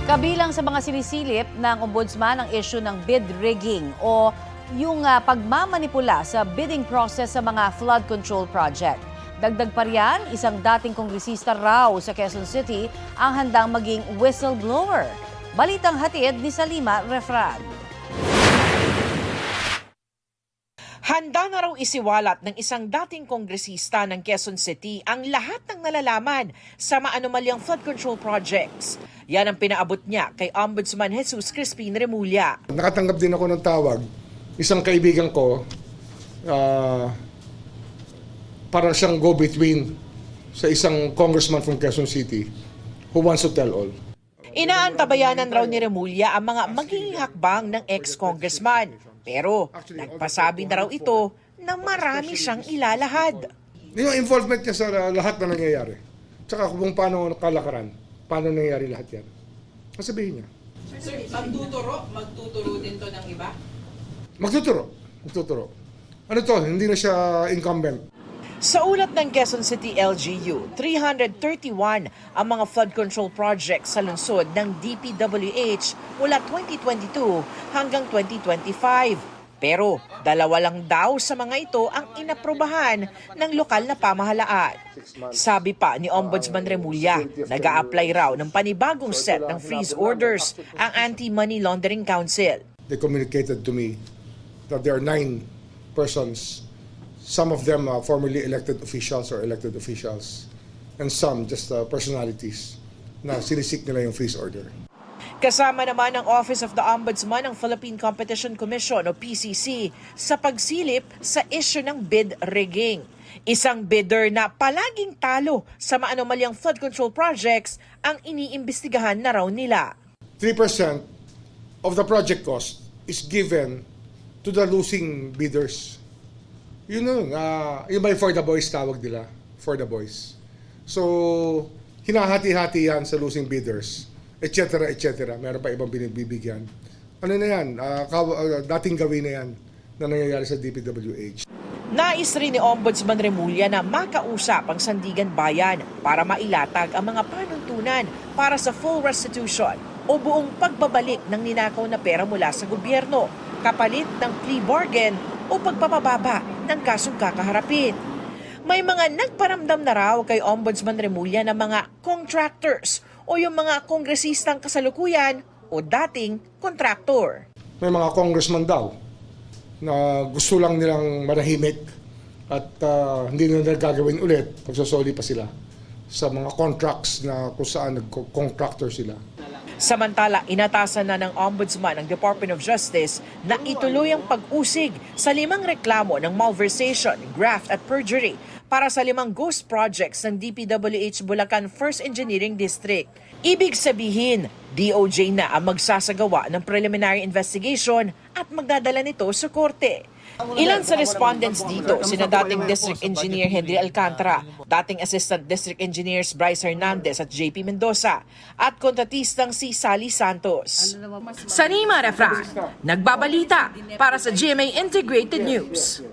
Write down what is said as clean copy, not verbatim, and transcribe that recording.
Kabilang sa mga sinisilip ng ombudsman ang issue ng bid rigging o yung pagmamanipula sa bidding process sa mga flood control project. Dagdag pa riyan, isang dating kongresista raw sa Quezon City ang handang maging whistleblower. Balitang hatid ni Salima Refran. Handa na raw isiwalat ng isang dating kongresista ng Quezon City ang lahat ng nalalaman sa maanomalyang flood control projects. Yan ang pinaabot niya kay Ombudsman Jesus Crispin Remulla. Nakatanggap din ako ng tawag, isang kaibigan ko, parang siyang go-between sa isang congressman from Quezon City who wants to tell all. Inaantabayanan raw ni Remulla ang mga magiging hakbang ng ex-congressman. Pero nagpasabi na raw ito na marami siyang ilalahad. Yung involvement niya sa lahat na nangyayari. Tsaka kung paano kalakaran, paano nangyayari lahat yan. Sabihin niya. Sir, magtuturo din to ng iba? Magtuturo. Ano to, hindi na siya incumbent. Sa ulat ng Quezon City LGU, 331 ang mga flood control projects sa lungsod ng DPWH mula 2022 hanggang 2025. Pero 2 lang daw sa mga ito ang inaprobahan ng lokal na pamahalaan. Sabi pa ni Ombudsman Remulla, nag-a-apply raw ng panibagong set ng freeze orders ang Anti-Money Laundering Council. They communicated to me that there are 9 persons. Some of them are formerly elected officials or elected officials, and some just personalities na sinisik nila yung freeze order. Kasama naman ang Office of the Ombudsman ng Philippine Competition Commission o PCC sa pagsilip sa issue ng bid rigging. Isang bidder na palaging talo sa maanomalyang flood control projects ang iniimbestigahan na raw nila. 3% of the project cost is given to the losing bidders. Yun yung may for the boys tawag nila, for the boys. So, hinahati-hati yan sa losing bidders, etc. etc. Meron pa ibang binibigyan. Ano na yan, dating gawin na yan na nangyayari sa DPWH. Nais rin ni Ombudsman Remulla na makausap ang Sandigan Bayan para mailatag ang mga panuntunan para sa full restitution o buong pagbabalik ng ninakaw na pera mula sa gobyerno, kapalit ng plea bargain o pagpapababa ng kasong kakaharapin. May mga nagparamdam na raw kay Ombudsman Remulla na mga contractors o yung mga kongresistang kasalukuyan o dating kontraktor. May mga congressman daw na gusto lang nilang manahimik at hindi na nila gagawin ulit pagsasoli pa sila sa mga contracts na kung saan nag-contractor sila. Samantala, inatasan na ng Ombudsman ng Department of Justice na ituloy ang pag-usig sa 5 reklamo ng malversation, graft at perjury para sa 5 ghost projects ng DPWH Bulacan First Engineering District. Ibig sabihin, DOJ na ang magsasagawa ng preliminary investigation at magdadala nito sa korte. Ilan sa respondents dito, sina dating District Engineer Henry Alcantara, dating Assistant District Engineers Bryce Hernandez at JP Mendoza, at kontratistang si Sally Santos. Salima Refran, nagbabalita para sa GMA Integrated News.